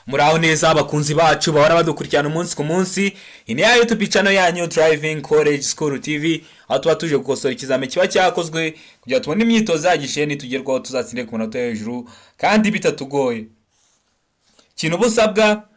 Muraho neza abakunzi bacu bahora badukurikirana umunsi ku munsi. Ini ya YouTube channel yanyu Driving College School TV, aho tuba tuje gukosora ikizame kiba cyakozwe kugira tubone imyitozo yagishe nitugerwaho tuzatsinde ku manota hejuru kandi bitatugoye. Kintu busabwa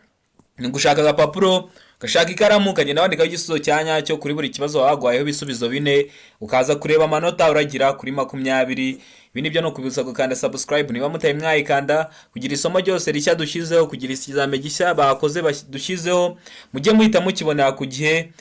ni gushaka agapapuro, gashaka ikaramu, kagenda wandikaho igisubizo cyanya cyo kuri buri kibazo wagwayeho ibisubizo bine, ukaza kureba amanota uragira kuri 20. Ibi nibyo no kubibutsa gukanda subscribe niba mutaye mwayikanda, kugira isomo ryose rishya dushyizeho, kugira ikizame gishya bakoze dushyizeho mujye muhita mukibonera ku gihe.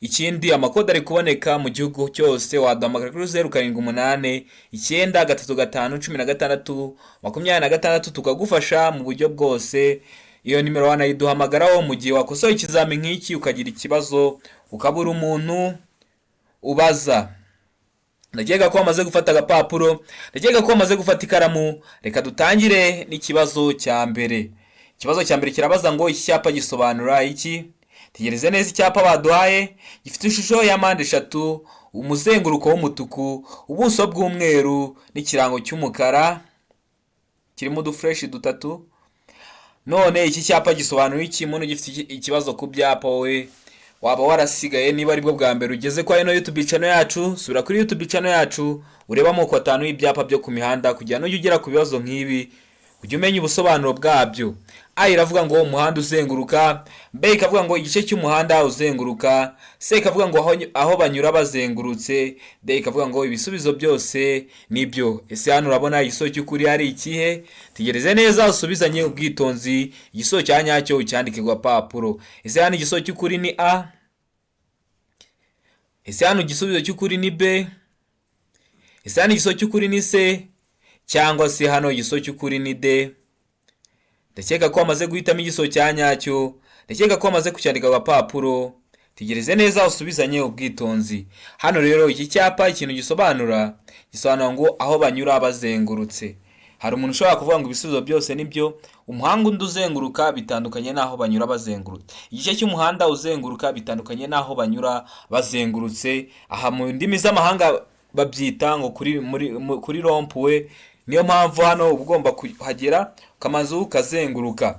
Ikindi amakode ari kuboneka mu gihugu cyose, waduhamagara kuri 0789 935 16 tukagufasha mu buryo bwose. Iyo nimero wanayiduhamagaraho mu gihe wakosoye ikizami nk'iki ukagira ikibazo ukabura umuntu ubaza. Ndakeka ko wamaze gufata agapapuro, ndakeka ko wamaze gufata ikaramu. Reka dutangire n'ikibazo cya mbere. Ikibazo cya mbere kirabaza ngo iki cyapa gisobanura iki? Tegereze neza icyapa baduhaye. Gifite ishusho ya mpande eshatu, umuzenguruko w'umutuku, ubuso bw'umweru n'ikirango cy'umukara kirimo udufresh dutatu. None iki cyapa gisobanura iki? Muntu gifite ikibazo ku byapa we waba warasigaye, niba aribwo bwa mbere ugeze kwa ino YouTube channel yacu, subira kuri YouTube channel yacu ureba amoko atanu y'ibyapa byo ku mihanda kugira ngo ugera ku bibazo nk'ibi ujye umenya ubusobanuro bwabyo. A iravuga ngo umuhanda uzenguruka, B ikavuga ngo igice cy'umuhanda uzenguruka, C ikavuga ngo aho banyura bazengurutse, D ikavuga ngo ibisubizo byose nibyo. Ese hano urabona igisozo cy'ukuri ari ikihe? Tegereze neza usubizanye ubwitonzi, igisozo cya nyacyo ucyandike ku papuro. Ese hano igisozo cy'ukuri ni A? Ese hano igisubizo cy'ukuri ni B? Ese hano igisozo cy'ukuri ni C? Cyangwa se hano igisozo cy'ukuri ni D? Ndakeka ko wamaze guhitamo igisozo cya nyacyo, ndakeka ko wamaze kucyandika ku papuro. Tegereze neza usubizanye ubwitonzi. Hano rero iki cyapa ikintu gisobanura ngo aho banyura bazengurutse. Hari umuntu ushobora kuvuga ngo ibisubizo byose nibyo. Umuhanda undi uzenguruka bitandukanye naho banyura bazengurutse. Igice cy'umuhanda uzenguruka bitandukanye naho banyura bazengurutse. Aha mu ndimi z'amahanga babyita ngo kuri rompuwe. Niyo mpamvu hano ugomba kuhagera kamazu kazenguruka.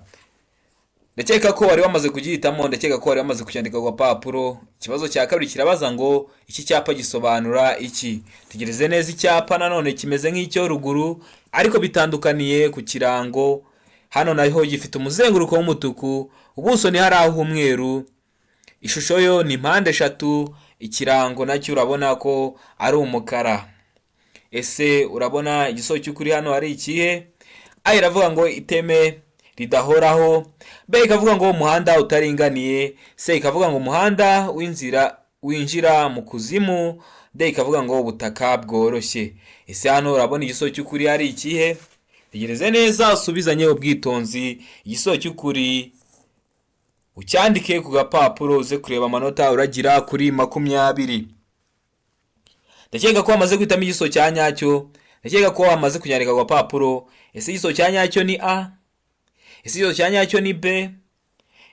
Ndakeka ko wari wamaze kugihitamo, ndakeka ko wari wamaze kucyandika ku papuro. Ikibazo cya kabiri kirabaza ngo iki cyapa gisobanura iki? Tegereze neza icyapa nanone kimeze nk'icyo ruguru ariko bitandukaniye ku kirango. Hano naho gifite umuzenguruko w'umutuku, ubuso ni haraho umweru, ishusho yo ni mpande eshatu, ikirango nacyo urabona ko ari umukara. Ese urabona igisozo cy'ukuri hano ari ikihe? A iravuga ngo iteme ridahoraho, B ikavuga ngo umuhanda utaringaniye, C ikavuga ngo umuhanda winjira mu kuzimu, D ikavuga ngo ubutaka bworoshye. Ese hano urabona igisozo cy'ukuri ari ikihe? Tegereze neza usubizanye ubwitonzi, igisozo cy'ukuri ucyandike ku gapapuro uze kureba amanota uragira kuri 20. Ndakeka ko wamaze guhitamo igisozo cya nyacyo, ndakeka ko wamaze kunyandika ku gapapuro. Ese igisozo cya nyacyo ni A? Ese igisozo cya nyacyo ni B?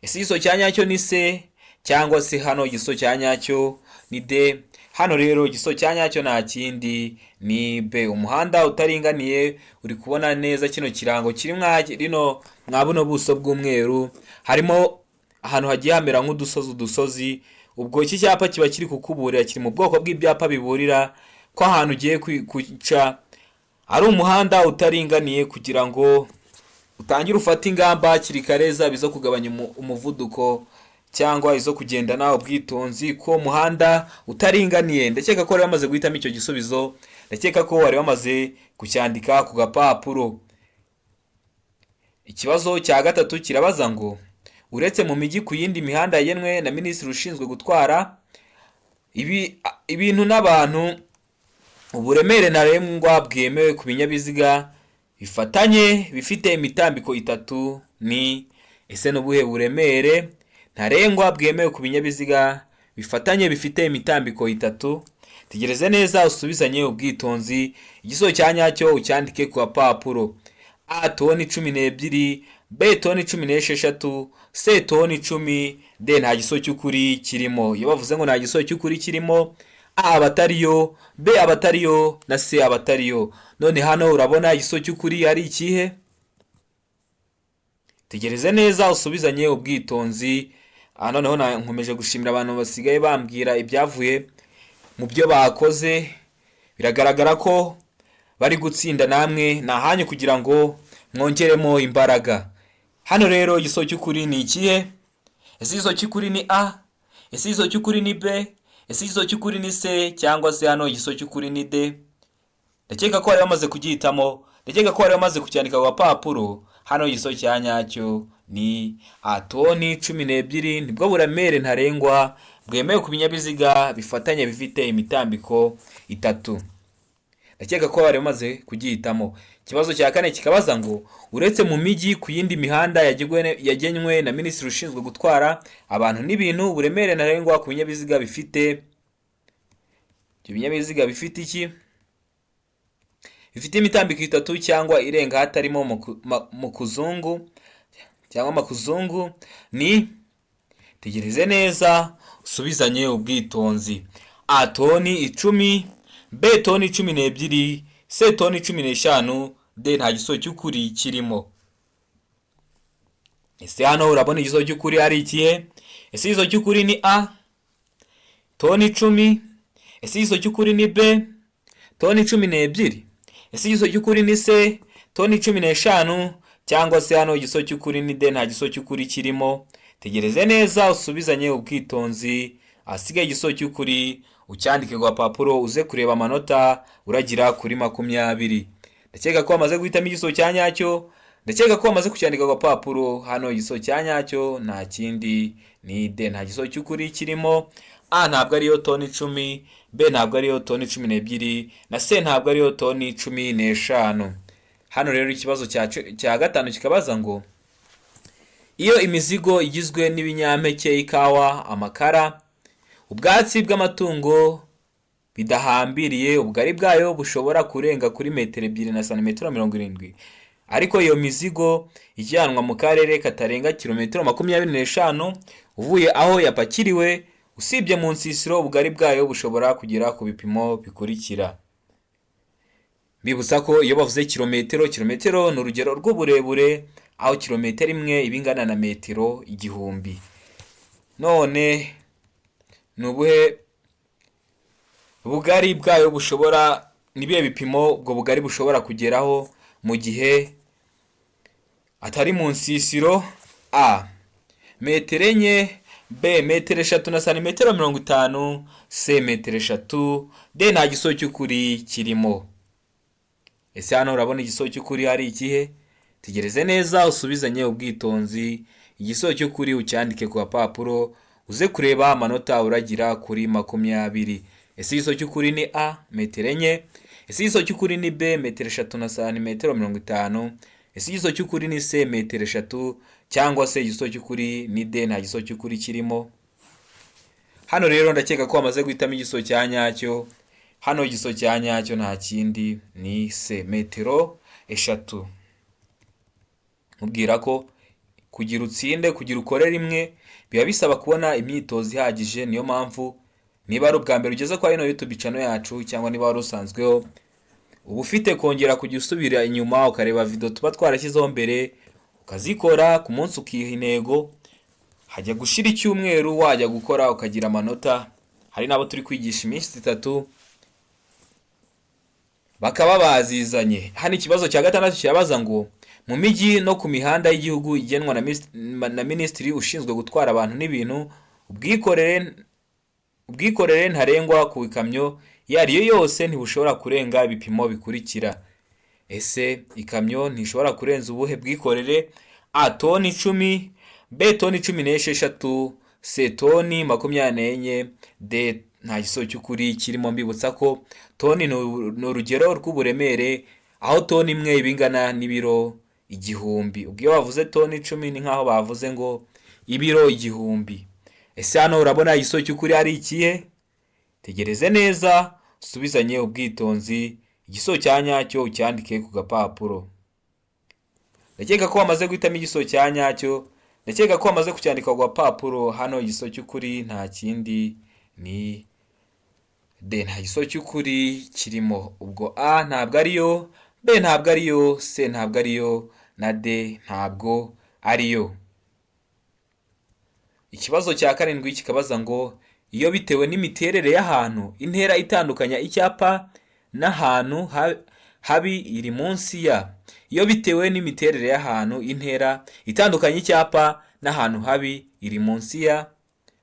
Ese igisozo cya nyacyo ni C? Cyangwa se hano igisozo cya nyacyo ni D? Hano rero igisozo cya nyacyo nta kindi ni B. Umuhanda utaringaniye, uri kubona neza kino kirango kiri mwa buno buso bw'umweru, harimo ahantu hagiye hamera nk'udusozi. Ubwo iki cyapa kiba kiri kukuburira, kiri mu bwoko bw'ibyapa biburira ko ahantu ugiye kuca ari umuhanda utaringaniye kugira ngo utangire ufate ingamba kiri kareza bizo kugabanya umuvuduko cyangwa izo kugenda nawe ubwitonzi ko umuhanda utaringaniye. Ndakeka ko wari wamaze guhitamo icyo gisubizo, ndakeka ko wari wamaze kucyandika ku gapapuro. Ikibazo cya gatatu kirabaza ngo uretse mu mijyi ku yindi mihanda yenwe na minisitiri ushinzwe gutwara ibintu n'abantu, uburemere ntarengwa bwemewe ku binyabiziga bifatanye bifite imitambiko itatu ni? Ese n'ubuhe buremere ntarengwa bwemewe ku binyabiziga bifatanye bifite imitambiko itatu? Tegereze neza usubizanye ubwitonzi, igisozo cya nyacyo ucyandike ku papuro. A toni 12, B toni 16, C toni 10, D nta gisozo cy'ukuri kirimo. Iyo bavuze ngo nta gisozo cy'ukuri kirimo, A abatariyo, B abatariyo na C abatariyo. None hano urabona igisozo cy'ukuri ari ikihe? tegereze neza usubizanye ubwitonzi. Noneho nkomeje gushimira abantu basigaye bambwira ibyavuye mu byo bakoze, biragaragara ko bari gutsinda. namwe ni ahanyu kugira ngo mwongeremo imbaraga. Hano rero igisozi cy'ukuri ni ikihe? Ese igisozi cy'ukuri ni A? Ese igisozi cy'ukuri ni B? Ese igisozi cy'ukuri ni C? Cyangwa se hano igisozi cy'ukuri ni D? Ndakeka ko bari bamaze kubyitamo, ndakeka ko bari bamaze kucyandika ku gapapuro. Hano igisozi cya nyacyo ni atoni 12 nibwo buremere ntarengwa bwemewe ku binyabiziga bifatanye bifite imitambiko 3. Ndakeka ko bari bamaze kubyitamo. Ikibazo cya kane kikabaza ngo uretse mu mijyi ku yindi mihanda yagenywe na Minisitiri ushinzwe gutwara abantu n'ibintu, uburemere ntarengwa ku binyabiziga bifite iki? Bifite imitambiko 3 cyangwa irenga hatarimo makuzungu ni, tegereze neza usubizanye ubwitonzi. A toni 10, B toni 12, C toni 15, D nta gisozi cy'ukuri kirimo. Ese hano urabona igisozi cy'ukuri ari ikihe? Ese igisozi cy'ukuri ni A toni 10? Ese igisozi cy'ukuri ni B toni 12? Ese igisozi cy'ukuri ni C toni 15? Cyangwa se hano igisozi cy'ukuri ni D nta gisozi cy'ukuri kirimo? Tegereze neza usubizanye ubwitonzi. Asigaye igisozi cy'ukuri ucyandike ku gapapuro, uze kureba amanota uragira kuri 20. Ndakeka ko wamaze guhitamo igisozi cya nyacyo, ndakeka ko wamaze kucyandika ku gapapuro. Hano igisozi cya nyacyo nta kindi ni D, nta gisozi cy'ukuri kirimo. A ntabwo ariyo toni 10, B ntabwo ariyo toni 12, na C ntabwo ariyo toni 15. Hano rero ikibazo cya gatanu kikabaza ngo iyo imizigo igizwe n'ibinyampeke, ikawa, amakara, ubwatsi bw'amatungo bidahambiriye, ubugari bwayo bushobora kurenga kuri metero 2 na santimetero 70, ariko iyo mizigo ijyanwa mu karere katarenga kilometero 25 uvuye aho yapakiriwe, usibye mu nsisiro, ubugari bwayo bushobora kugera ku bipimo bikurikira. Bibutsa ko iyo bavuze kilometero ni urugero rw'uburebure, aho kilometero imwe ibingana na metero 1000. None nubuhe ubugari bwayo bushobora, nibiye bipimo ubwo bugari bushobora kugeraho mu gihe atari mu nsisiro? A metero 4, B metero 3 na santimetero 50, C metero 3, D nta gisozi cy'ukuri kirimo. Ese hano urabona igisozi cy'ukuri hari ikihe? Tegereze neza usubizanye ubwitonzi. Igisozi cy'ukuri ucyandike ku gapapuro, uze kureba amanota uragira kuri 20. Ese igisozi cy'ukuri ni A metero 4? Ese igisozi cy'ukuri ni B metero 3 na santimetero 50? Ese igisozi cy'ukuri ni C metero 3? Cyangwa se igisozi cy'ukuri ni D nta gisozi cy'ukuri kirimo? Hano rero ndakeka ko wamaze guhitamo igisozi cya nyacyo. Hano igisozi cya nyacyo nta kindi ni C metero 3. Mubwira ko kugira utsinde, kugira ukore rimwe, biba bisaba kubona imyitozo ihagije. Niyo mpamvu niba ari ubwa mbere ugeze kwa ino YouTube channel yacu, cyangwa niba wari usanzweho, uba ufite kongera kujya usubira inyuma ukareba video tuba twarashyizeho mbere, ukazikora ku munsi, ukiha intego, hajya gushira icyumweru wajya gukora ukagira amanota. Hari nabo turi kwigisha iminsi 3 bakaba bazizanye. Hano ikibazo cya gatandatu kirabaza ngo mu mijyi no ku mihanda y'igihugu igenwa na Minisitiri ushinzwe gutwara abantu n'ibintu, ubwikorere ntarengwa ku ikamyo iyo ariyo yose ntibushobora kurenga ibipimo bikurikira. Ese ikamyo ntishobora kurenza ubuhe bwikorere? A toni 10, B toni 16, C toni 24, D nta gisozi cy'ukuri kirimo. Mbibutsa ko toni ni urugero rw'uburemere, aho toni imwe ibingana n'ibiro 1000. Ubwo iyo bavuze toni 10 ni nkaho bavuze ngo ibiro 1000. Ese hano urabona igisozi cy'ukuri ari ikihe? Tegereze neza usubizanye ubwitonzi. Igisozi cya nyacyo ucyandike ku gapapuro. Ndakeka ko wamaze guhitamo igisozi cya nyacyo, ndakeka ko wamaze kucyandika ku gapapuro. Hano igisozi cy'ukuri nta kindi ni D, nta gisozi cy'ukuri kirimo. Ubwo A ntabwo ariyo, B ntabwo ariyo, C ntabwo ariyo, na D ntabwo ariyo. Ikibazo cya karindwi kikabaza ngo iyo bitewe n'imiterere y'ahantu intera itandukanya icyapa n'ahantu habi iri munsi ya. Iyo bitewe n'imiterere y'ahantu intera itandukanya icyapa n'ahantu habi iri munsi ya,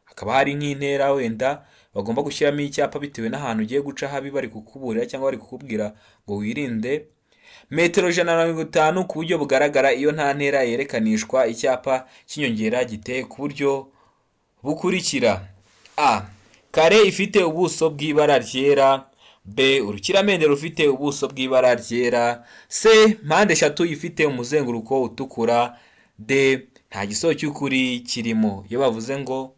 hakaba hari nk'intera wenda bagomba gushyiramo icyapa bitewe n'ahantu ugiye guca habi bari kukuburira cyangwa bari kukubwira ngo wirinde metero 150 ku buryo bugaragara iyo nta ntera yerekanishwa icyapa cy'inyongera giteye ku buryo bukurikira: a. Kare ifite ubuso bw'ibara ryera. b. Urukiramende rufite ubuso bw'ibara ryera. c. Mpande eshatu ifite umuzenguruko utukura. d. Nta gisoho cy'ukuri kirimo. Iyo bavuze ngo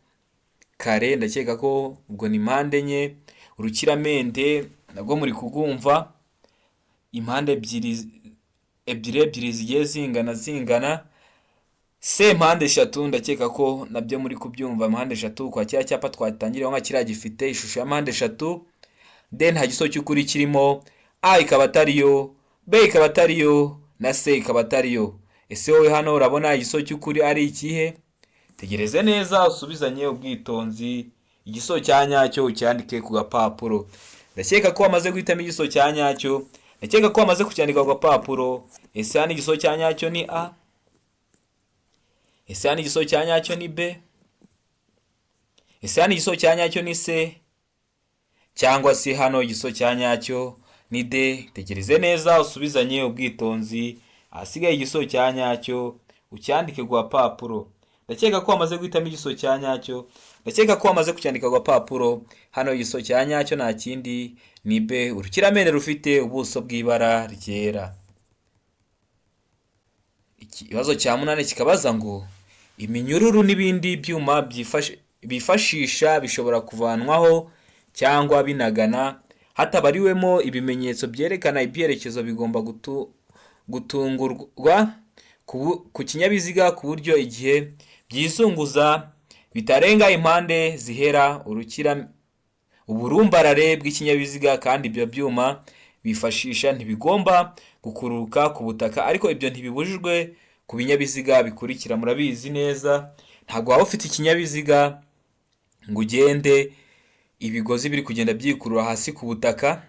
kare ndakeka ko ubwo ni impande enye, urukiramende nabwo muri kugumva impande ebyiri zigiye zingana. c. Mpande eshatu ndakeka ko nabyo muri kubyumva, mpande eshatu kwa kiriya cyapa twatangiriyeho nka kiriya gifite ishusho ya mpande eshatu. d. Nta gisoho cy'ukuri kirimo. a ikaba atariyo, b ikaba atariyo na c ikaba atariyo. Ese wowe hano urabona igisoho cy'ukuri ari ikihe? Tegereze neza usubizanye ubwitonzi, igisoho cya nyacyo ucyandike ku gapapuro. Ndakeka ko wamaze guhitamo igisoho cya nyacyo, ndakeka ko wamaze kucyandika ku gapapuro. Ese hano igisoho cya nyacyo ni a? Ese hano igisoho cya nyacyo ni b? Ese hano igisoho cya nyacyo ni c? Cyangwa se hano igisoho cya nyacyo ni d? Tegereze neza usubizanye ubwitonzi, ahasigaye igisoho cya nyacyo ucyandike ku gapapuro. Ndakeka ko wamaze guhitamo igisoho cya nyacyo, ndakeka ko wamaze kucyandika ku gapapuro. Hano igisoho cya nyacyo nta kindi ni b, urukiramende rufite ubuso bw'ibara ryera. Ikibazo cya 8 kikabaza ngo iminyururu n'ibindi byuma bifashisha bishobora kuvanwaho cyangwa binagana hatabariwemo ibimenyetso byerekana ibyerekezo bigomba gutungurwa ku kinyabiziga ku buryo igihe byizunguza bitarenga impande zihera uburumbarare bw'ikinyabiziga, kandi ibyo byuma bifashisha ntibigomba gukururuka ku butaka, ariko ibyo ntibibujijwe ku binyabiziga bikurikira. Murabizi neza, ntabwo waba ufite ikinyabiziga ngo ugende ibigozi biri kugenda byikurura hasi ku butaka,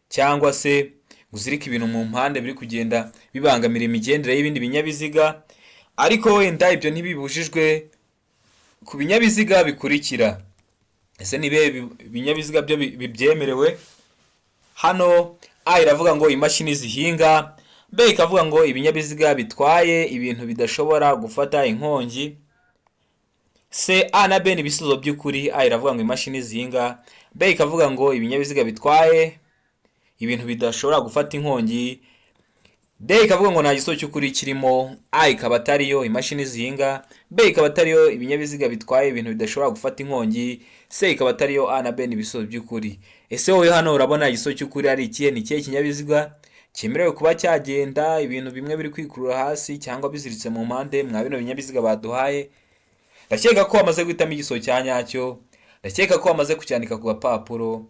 cyangwa se uzirika ibintu mu mpande biri kugenda bibangamira imigendere y'ibindi binyabiziga, ariko wenda ibyo ntibibujijwe ku binyabiziga bikurikira. Ese nibe binyabiziga byo bibyemerewe? Hano a iravuga ngo imashini zihinga, b ikavuga ngo ibinyabiziga bitwaye ibintu bidashobora gufata inkongi. c. A na b ni ibisubizo by'ukuri. a iravuga ngo imashini zihinga, b ikavuga ngo ibinyabiziga bitwaye ibintu bidashobora gufata inkongi, d ikavuga ngo nta gisoho cy'ukuri kirimo. a ikaba atariyo imashini zihinga, b ikaba atariyo ibinyabiziga bitwaye ibintu bidashobora gufata inkongi, c ikaba atariyo. a na b ni ibisubizo by'ukuri. Ese wowe hano urabona igisoho cy'ukuri ari ikihe? Ni ikihe kinyabiziga cyemerewe kuba cyagenda ibintu bimwe biri kwikurura hasi cyangwa biziritse mu mpande mwa bino binyabiziga baduhaye? Ndakeka ko wamaze guhitamo igisoho cya nyacyo, ndakeka ko wamaze kucyandika ku gapapuro.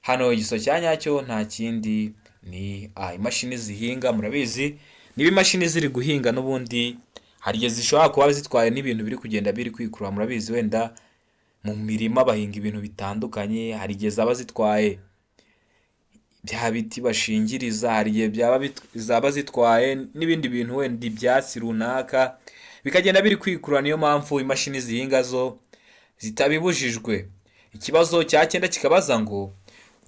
Hano igisoho cya nyacyo nta kindi ni a, imashini zihinga. Murabizi niba imashini ziri guhinga n'ubundi hari igihe zishobora kuba zitwaye n'ibintu biri kugenda biri kwikurura. Murabizi wenda mu mirima bahinga ibintu bitandukanye, hari igihe zaba zitwaye bya biti bashingiriza, hari igihe zaba zitwaye n'ibindi bintu wenda ibyatsi runaka bikagenda biri kwikurura, niyo mpamvu imashini zihinga zo zitabibujijwe. Ikibazo cya 9 kikabaza ngo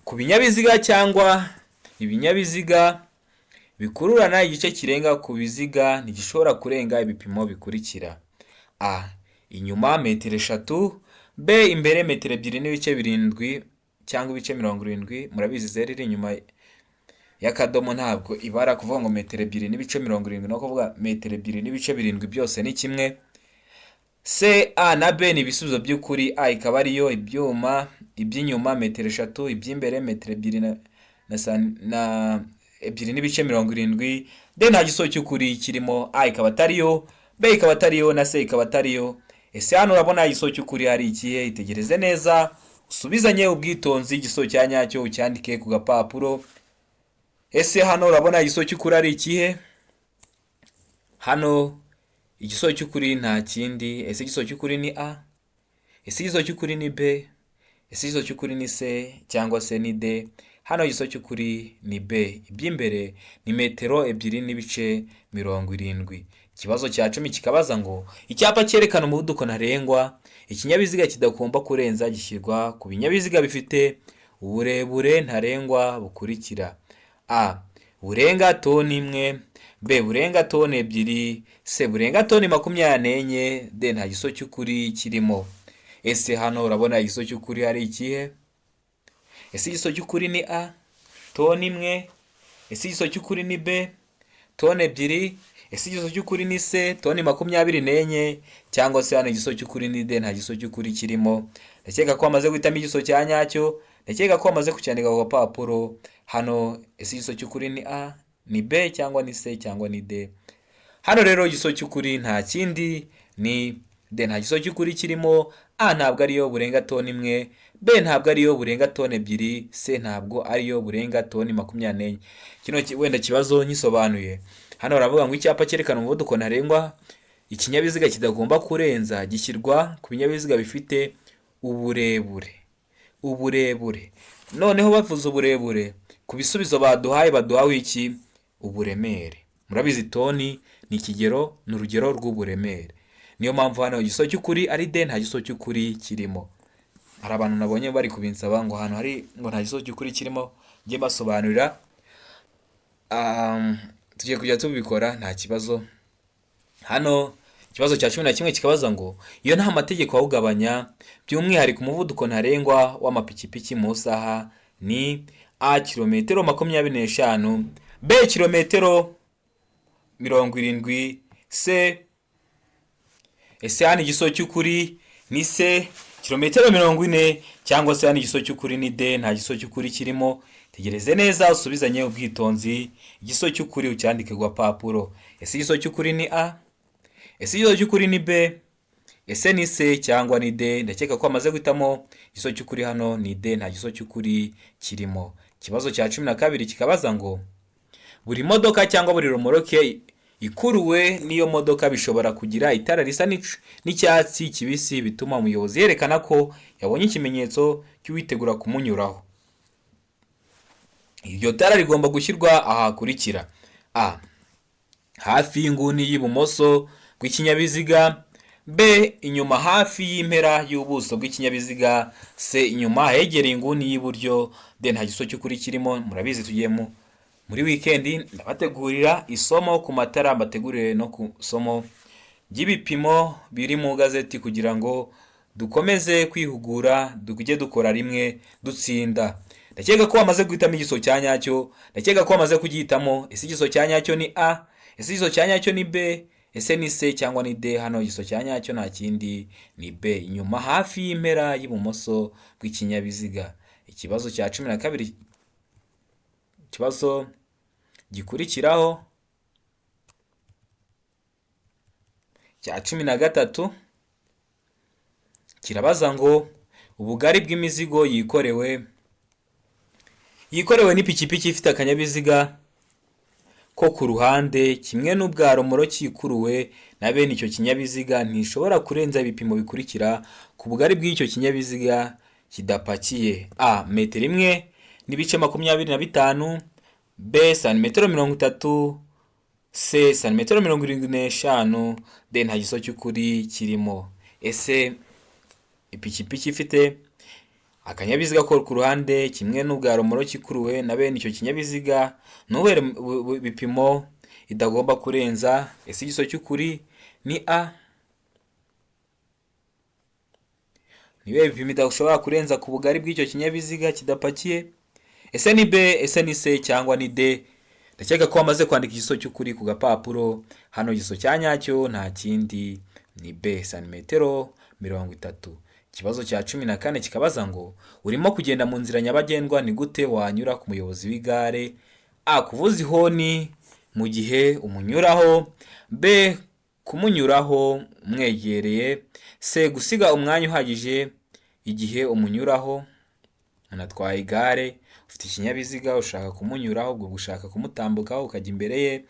ku binyabiziga cyangwa ibinyabiziga bikururana igice kirenga ku biziga ntigishobora kurenga ibipimo bikurikira: a. Inyuma metero 3, b. Imbere metero 2.7 cyangwa ibice 70. Murabizi zero iri inyuma y'akadomo ntabwo ibara kuvuga ngo metero 2.70 no kuvuga metero 2.7 byose ni kimwe. c. A na b ni ibisubizo by'ukuri. a ikaba ariyo ibyuma iby'inyuma metero 3, iby'imbere metero 2.70. d nta gisoho cy'ukuri kirimo. a ikaba atariyo, b ikaba atariyo na c ikaba atariyo. Ese hano urabona igisoho cy'ukuri hari ikihe? Itegereze neza usubizanye ubwitonzi, igisoho cya nyacyo ucyandike ku gapapuro. Ese hano urabona igisoho cy'ukuri ari ikihe? Hano igisozo cy'ukuri nta kindi. Ese igisozo cy'ukuri ni A? Ese igisozo cy'ukuri ni B? Ese igisozo cy'ukuri ni C cyangwa se ni D? Hano igisozo cy'ukuri ni B. Iby'imbere ni metero 2.70. Ikibazo cya 10 kikabaza ngo icyapa cyerekana umuvuduko ntarengwa ikinyabiziga kidagomba kurenza gishyirwa ku binyabiziga bifite uburebure ntarengwa bukurikira: A. burenga toni 1, B. burenga toni 2, C. burenga toni 24, D. nta gisozo cy'ukuri kirimo. Ese hano urabona igisozo cy'ukuri ari ikihe? Ese igisozo cy'ukuri ni A, toni 1? Ese igisozo cy'ukuri ni B, toni 2? Ese igisozo cy'ukuri ni C, toni 24? Cyangwa se hano igisozo cy'ukuri ni D, nta gisozo cy'ukuri kirimo? Ndakeka ko wamaze guhitamo igisozo cya nyacyo. Ndakeka ko wamaze kucyandika ku gapapuro. Hano ese igisozo cy'ukuri ni A, ni B, cyangwa ni C, cyangwa ni D? Hano rero igisozo cy'ukuri nta kindi ni D, nta gisozo cy'ukuri kirimo. A ntabwo ariyo burenga toni 1, B ntabwo ariyo burenga toni 2, C ntabwo ariyo burenga toni 24. Kino wenda kibazo nyisobanuye. Hano baravuga ngo icyapa cyerekana umuvuduko ntarengwa ikinyabiziga kidagomba kurenza gishyirwa ku binyabiziga bifite uburebure. Noneho bavuze uburebure, ku bisubizo baduhawe iki? Uburemere. Murabizi toni ni ikigero, ni urugero rw'uburemere. Niyo mpamvu hano igisozo cy'ukuri ari D, nta gisozo cy'ukuri kirimo. Hari abantu nabonye bari kubinsaba ngo hano hari ngo nta gisozo cy'ukuri kirimo, njye mbasobanurira. Tugiye kujya tubikora nta kibazo. Hano ikibazo cya 11 kikabaza ngo iyo nta mategeko awugabanya by'umwihariko umuvuduko ntarengwa w'amapikipiki mu saha ni A. kilometero 25, B. kilometero 70, C. ese hano igisozo cy'ukuri ni C, kilometero 40, cyangwa se hano igisozo cy'ukuri ni D, nta gisozo cy'ukuri kirimo? Tegereze neza usubizanye ubwitonzi, igisozo cy'ukuri ucyandike ku gapapuro. Ese igisozo cy'ukuri ni A? Ese igisozo cy'ukuri ni B? Ese ni C cyangwa ni D? Ndakeka ko amaze guhitamo igisozo cy'ukuri hano ni D, nta gisozo cy'ukuri kirimo. Ikibazo cya 12 kikabaza ngo buri modoka cyangwa buri romoroke ikuruwe n'iyo modoka bishobora kugira itara risa n'icyatsi kibisi bituma umuyobozi yerekana ko yabonye ikimenyetso cy'uwitegura kumunyuraho. Iryo tara rigomba gushyirwa aha hakurikira: A. hafi y'inguni y'ibumoso bw'ikinyabiziga, B. inyuma hafi y'impera y'ubuso bw'ikinyabiziga, C. inyuma hegereye inguni y'iburyo, D. nta gisozo cy'ukuri kirimo. Murabizi tugiye muri wikendi ndabategurira isomo ku matara, mbategurire no ku somo ry'ibipimo biri mu gazeti kugira ngo dukomeze kwihugura, tujye dukora rimwe dutsinda. Ndakeka ko wamaze guhitamo igisozo cya nyacyo. Ndakeka ko wamaze kugihitamo. Ese igisozo cya nyacyo ni A? Ese igisozo cya nyacyo ni B? Ese ni C cyangwa ni D? Hano igisozo cya nyacyo nta kindi ni B, inyuma hafi y'impera y'ibumoso bw'ikinyabiziga. Ikibazo cya 12, ikibazo gikurikiraho cya 13 kirabaza ngo ubugari bw'imizigo yikorewe n'ipikipiki ifite akanyabiziga ko ku ruhande kimwe n'ubwa romoroki ikuruwe na bene icyo kinyabiziga ntishobora kurenza ibipimo bikurikira ku bugari bw'icyo kinyabiziga kidapakiye: A. metero 1.25, B. santimetero 30, C. santimetero 75, D. nta gisozo cy'ukuri kirimo. Ese ipikipiki ifite akanyabiziga ko ku ruhande kimwe n'ubwa romoroki ikuruwe na bene icyo kinyabiziga n'ubere bipimo idagomba kurenza. Ese igisozo cy'ukuri ni A? Nibe bipimo idashobora kurenza ku bugari bw'icyo kinyabiziga kidapakiye? Ese ni B? Ese ni C cyangwa ni D? Ndakeka ko wamaze kwandika igisozo cy'ukuri ku gapapuro. Hano igisozo cya nyacyo nta kindi ni B, santimetero 30. Ikibazo cya 14 kikabaza ngo urimo kugenda mu nzira nyabagendwa, ni gute wanyura ku muyobozi w'igare? A. kuvuza ihoni mu gihe umunyuraho, B. kumunyuraho mwegereye, C. gusiga umwanya uhagije igihe umunyuraho. Unatwaye igare, ufite ikinyabiziga ushaka kumunyuraho, ubwo gushaka kumutambukaho ukajya imbere ye.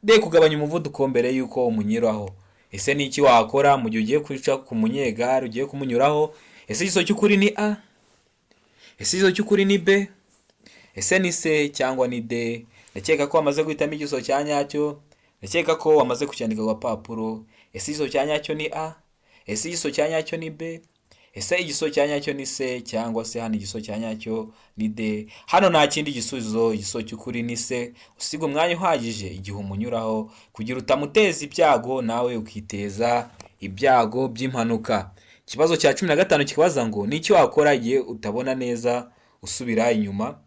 D. kugabanya umuvuduko mbere yuko umunyuraho. ese ni iki wakora mu gihe ugiye kwica ku munyegare ugiye kumunyuraho? Ese igiso cy'ukuri ni A? Ese igiso cy'ukuri ni B? Ese ni C cyangwa ni D? Ndakeka ko wamaze guhitamo igiso cya nyacyo, ndakeka ko wamaze kucyandika ku gapapuro. Ese igiso cya nyacyo ni A? Ese igiso cya nyacyo ni B? Ese igiso cya nyacyo ni C cyangwa se hano igiso cya nyacyo ni D? Hano nta kindi gisubizo, igiso cy'ukuri ni C. Usiga umwanya uhagije igihe umunyuraho kugira utamuteza ibyago nawe ukiteza ibyago by'impanuka. Ikibazo cya 15 kibaza ngo ni iki wakora igihe utabona neza usubira inyuma?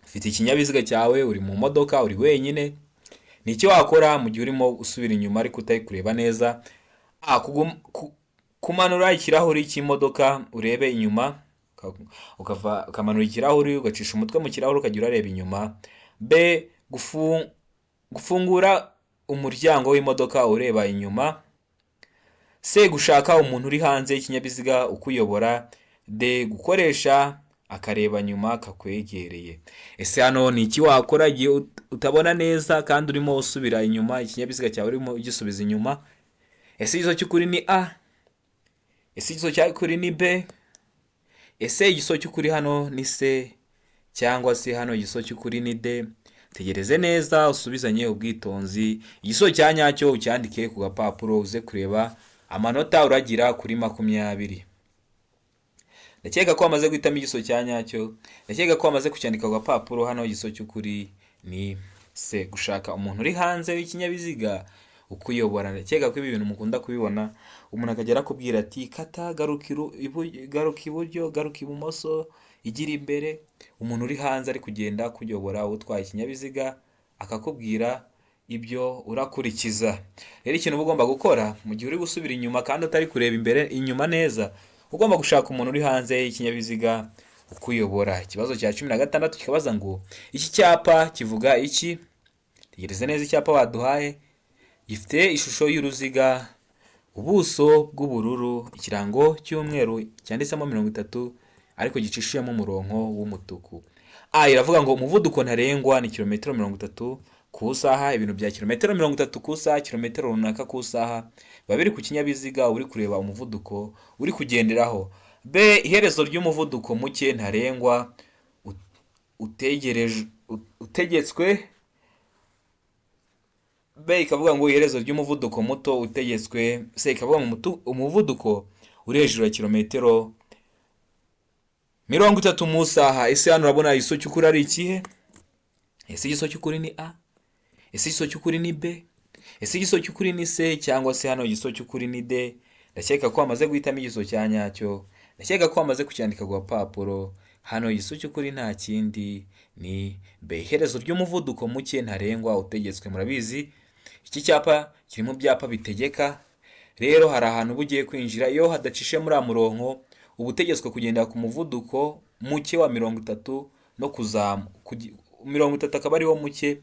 Ufite ikinyabiziga cyawe, uri mu modoka, uri wenyine. Ni iki wakora mu gihe urimo usubira inyuma ariko utari kureba neza? A. Kumanura ikirahuri cy'imodoka urebe inyuma, ukamanura ikirahuri ugacisha umutwe mu kirahuri ukajya urareba inyuma. B. Gufungura umuryango w'imodoka ureba inyuma. C. Gushaka umuntu uri hanze y'ikinyabiziga ukuyobora. D. Gukoresha akareba nyuma kakwegereye. Ese hano ni iki wakora igihe utabona neza kandi urimo usubira inyuma, ikinyabiziga cyawe urimo ugisubiza inyuma? Ese igiso cy'ukuri ni A? Ese igiso cy'ukuri ni B? Ese igiso cy'ukuri hano ni C cyangwa se hano igiso cy'ukuri ni D? Tegereze neza usubizanye ubwitonzi, igiso cya nyacyo ucyandike ku gapapuro uze kureba amanota uragira kuri 20. Ndakeka ko wamaze guhitamo igiso cya nyacyo, ndakeka ko wamaze kucyandika ku gapapuro. Hano igiso cy'ukuri ni C, gushaka umuntu uri hanze w'ikinyabiziga ukuyobora. Ndakeka ko ibi bintu mukunda kubibona, umuntu akagera akubwira ati kata, garuka iburyo, garuka ibumoso, igira imbere. Umuntu uri hanze ari kugenda kuyobora utwaye ikinyabiziga akakubwira ibyo urakurikiza. Rero ikintu uba ugomba gukora mu gihe uri gusubira inyuma kandi utari kureba imbere inyuma neza, ugomba gushaka umuntu uri hanze y'ikinyabiziga ukuyobora. Ikibazo cya 16 kikabaza ngo iki cyapa kivuga iki? Tegereze neza icyapa baduhaye. Gifite ishusho y'uruziga, ubuso bw'ubururu, ikirango cy'umweru cyanditsemo 30 ariko gicishijemo umurongo w'umutuku. A. Iravuga ngo umuvuduko ntarengwa ni kilometero 30 ku saha. Ibintu bya kilometero 30 ku saha, kilometero runaka ku saha, biba biri ku kinyabiziga uri kureba umuvuduko uri kugenderaho. B. Iherezo ry'umuvuduko muke ntarengwa utegetswe. B. Ikavuga ngo iherezo ry'umuvuduko muto utegetswe. C. Ikavuga ngo umuvuduko uri hejuru ya kilometero 30 mu saha. Ese hano urabona igiso cy'ukuri ari ikihe? Ese igiso cy'ukuri ni A? Ese igiso cy'ukuri ni B? Ese igiso cy'ukuri ni C cyangwa se hano igiso cy'ukuri ni D? Ndakeka ko wamaze guhitamo igiso cya nyacyo, ndakeka ko wamaze kucyandika ku gapapuro. Hano igiso cy'ukuri nta kindi ni B, iherezo ry'umuvuduko muke ntarengwa utegetswe. Murabizi iki cyapa kiri mu byapa bitegeka. Rero hari ahantu uba ugiye kwinjira, iyo hadacishe muri amuronko uba utegetswe kugendera ku muvuduko muke wa 30 no kuzamuka. 30 akaba ariwo muke,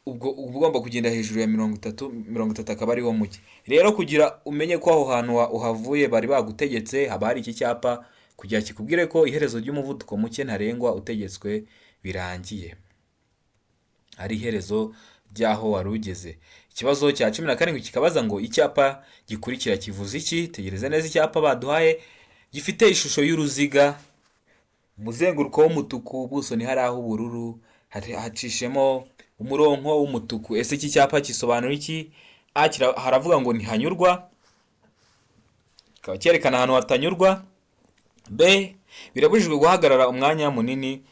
ubwo ugomba kugenda hejuru ya 30 akaba ariwo muke. Rero kugira umenye ko aho hantu uhavuye bari bagutegetse, haba hari iki cyapa kugira kikubwire ko iherezo ry'umuvuduko muke ntarengwa utegetswe birangiye, ari iherezo ryaho wari ugeze. Ikibazo cya 17 kikabaza ngo icyapa gikurikira kivuze iki? Tegereze neza icyapa baduhaye. Gifite ishusho y'uruziga, umuzenguruko w'umutuku, ubuso ni hari aho ubururu, hacishemo umurongo w'umutuku. Ese iki cyapa kisobanura iki? A. Haravuga ngo ntihanyurwa, kikaba cyerekana ahantu hatanyurwa. B. Birabujijwe guhagarara umwanya munini.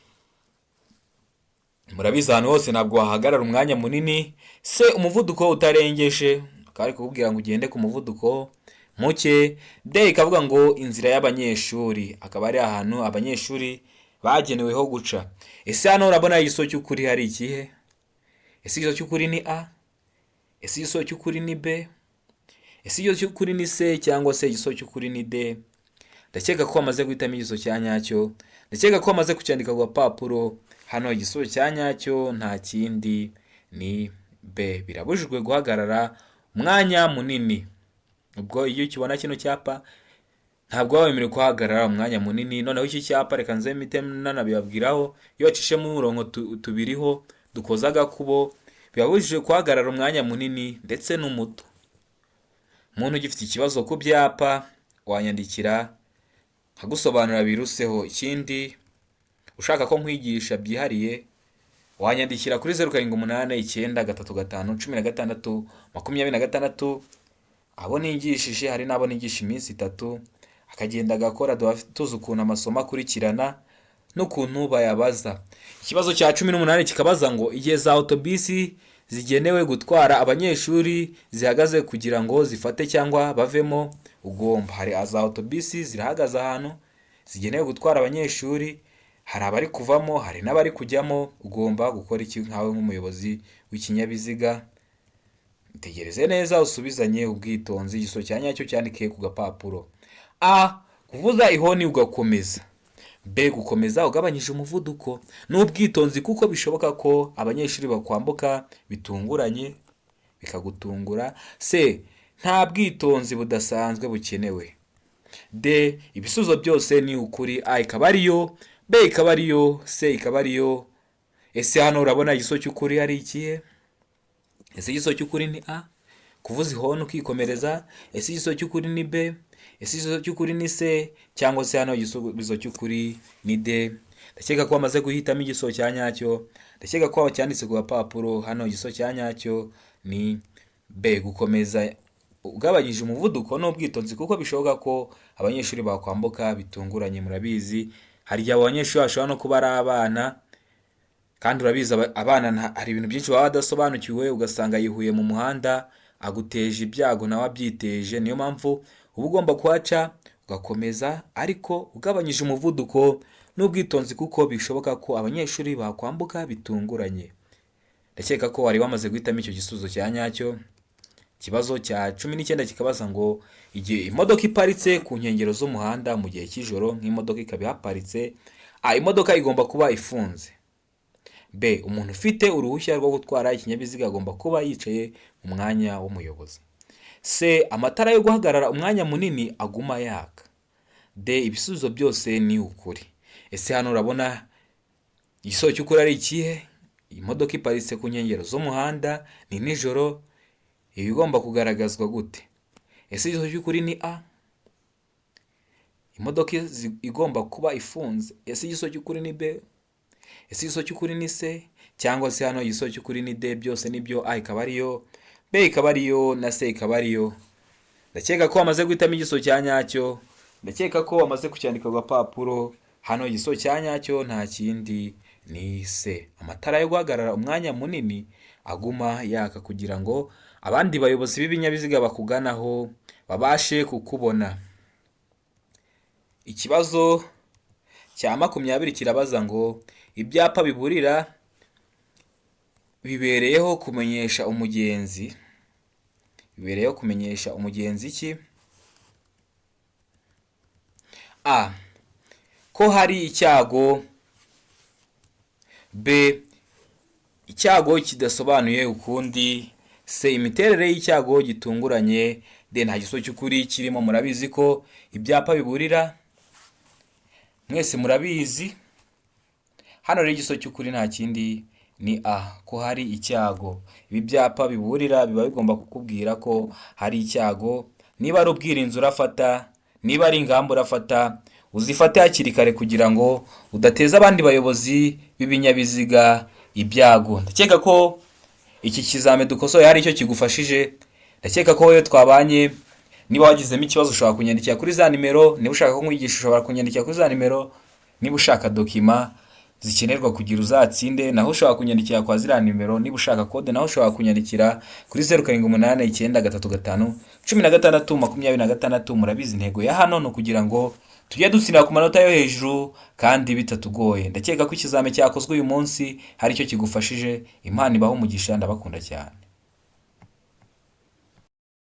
Murabizi ahantu hose ntabwo wahagarara umwanya munini. C. Umuvuduko utarengeje, akaba ari kukubwira ngo ugende ku muvuduko muke. D. Ikavuga ngo inzira y'abanyeshuri, akaba ari ahantu abanyeshuri bageneweho guca. Ese hano urabona igiso cy'ukuri hari ikihe? Ese igiso cy'ukuri ni A? Ese igiso cy'ukuri ni B? Ese igiso cy'ukuri ni C cyangwa se igiso cy'ukuri ni D? Ndakeka ko wamaze guhitamo igiso cya nyacyo, ndakeka ko wamaze kucyandika ku gapapuro. Hano igiso cya nyacyo nta kindi ni B, birabujijwe guhagarara umwanya munini. Ubwo iyo ukibona kino cyapa ntabwo wawemerewe kuhagarara umwanya munini. Noneho iki cyapa reka nze mite nanabibabwiraho, iyo wacishemo umurongo tubiriho dukoza agakubo, birabujijwe guhagarara umwanya munini ndetse n'umuto. muntu ugifite ikibazo ku byapa wanyandikira nkagusobanurira biruseho. Ikindi ushaka ko nkwigisha byihariye wanyandikira kuri 0789351626. abo nigishije hari n'abo nigisha iminsi 3 akagenda agakora, tuzi ukuntu amasomo akurikirana n'ukuntu bayabaza. Ikibazo cya 18 kikabaza ngo igihe za autobisi zigenewe gutwara abanyeshuri zihagaze kugira ngo zifate cyangwa bavemo, ugomba, hari za autobisi zirahagaze ahantu zigenewe gutwara abanyeshuri, hari abari kuvamo hari n'abari kujyamo, ugomba gukora iki nkawe nk'umuyobozi w'ikinyabiziga? Tegereze neza usubizanye ubwitonzi. Igiso cya nyacyo cyandike ku gapapuro. A. Kuvuza ihoni ugakomeza. B. Gukomeza ugabanyije umuvuduko n'ubwitonzi kuko bishoboka ko abanyeshuri bakwambuka bitunguranye bikagutungura. C. Nta bwitonzi budasanzwe bukenewe. D. Ibisubizo byose ni ukuri. A ikaba ariyo, B ikaba ariyo, C ikaba ariyo. Ese hano urabona igiso cy'ukuri ari ikihe? Ese igiso cy'ukuri ni A, kuvuza ihoni ukikomereza? Ese igiso cy'ukuri ni B? Ese igiso cy'ukuri ni C? Cyangwa se hano igisubizo cy'ukuri ni D? Ndakeka ko wamaze guhitamo igiso cya nyacyo. Ndakeka ko wacyanditse ku gapapuro. Hano igiso cya nyacyo ni B, gukomeza ugabanyije umuvuduko n'ubwitonzi kuko bishoboka ko abanyeshuri bakwambuka bitunguranye. Murabizi hari igihe abanyeshuri bashobora no kuba ari abana, kandi urabizi abana hari ibintu byinshi baba badasobanukiwe, ugasanga yihuye mu muhanda aguteje ibyago nawe abyiteje. Niyo mpamvu uba ugomba kuhaca ugakomeza ariko ugabanyije umuvuduko n'ubwitonzi kuko bishoboka ko abanyeshuri bakwambuka bitunguranye. Ndakeka ko wari wamaze guhitamo icyo gisubizo cya nyacyo. Ikibazo cya 19 kikabaza ngo igihe imodoka iparitse ku nkengero z'umuhanda mu gihe cy'ijoro, nk'imodoka ikaba ihaparitse, A. Imodoka igomba kuba ifunze. B. Umuntu ufite uruhushya rwo gutwara ikinyabiziga agomba kuba yicaye mu mwanya w'umuyobozi. C. Amatara yo guhagarara umwanya munini aguma yaka. D. Ibisubizo byose ni ukuri. Ese hano urabona igiso cy'ukuri ari ikihe? Imodoka iparitse ku nkengero z'umuhanda, ni nijoro, ibi igomba kugaragazwa gute? Ese igiso cy'ukuri ni A, imodoka igomba kuba ifunze. Ese igiso cy'ukuri ni B? Ese igiso cy'ukuri ni C? Cyangwa se hano igiso cy'ukuri ni D? Byose nibyo. A ikaba ariyo, B ikaba ariyo na C ikaba ariyo. Ndakeka ko wamaze guhitamo igiso cya nyacyo. Ndakeka ko wamaze kucyandika ku gapapuro. Hano igiso cya nyacyo nta kindi ni C. Amatara yo guhagarara umwanya munini aguma yaka kugira ngo abandi bayobozi b'ibinyabiziga bakuganaho babashe kukubona. Ikibazo cya 20 kirabaza ngo ibyapa biburira bibereyeho kumenyesha umugenzi. Bibereyeho kumenyesha umugenzi iki? A. Ko hari icyago. B. Icyago kidasobanuye ukundi. C. Imiterere y'icyago gitunguranye. D. Nta giso cy'ukuri kirimo. Murabizi ko ibyapa biburira, mwese murabizi. Hano rero igiso cy'ukuri nta kindi ni A, ko hari icyago. Ibi byapa biburira biba bigomba kukubwira ko hari icyago. Niba ari ubwirinzi urafata, niba ari ingamba urafata, uzifate hakiri kare kugira ngo udateza abandi bayobozi b'ibinyabiziga ibyago. Ndakeka ko iki kizame dukosoye hari icyo kigufashije. Ndakeka ko wowe twabanye, niba wagizemo ikibazo ushobora kunyandikira kuri za nimero. Niba ushaka ko nkwigisha ushobora kunyandikira kuri za nimero. Niba ushaka dokima zikenerwa kugira uzatsinde naho ushobora kunyandikira kwa ziriya nimero. Niba ushaka kode naho ushobora kunyandikira kuri 0789351626. Murabizi intego ya hano no kugira ngo tujye dutsinda ku manota yo hejuru kandi bitatugoye. Ndakeka ko ikizame cyakozwe uyu munsi hari icyo kigufashije. Imana ibaho umugisha, ndabakunda cyane.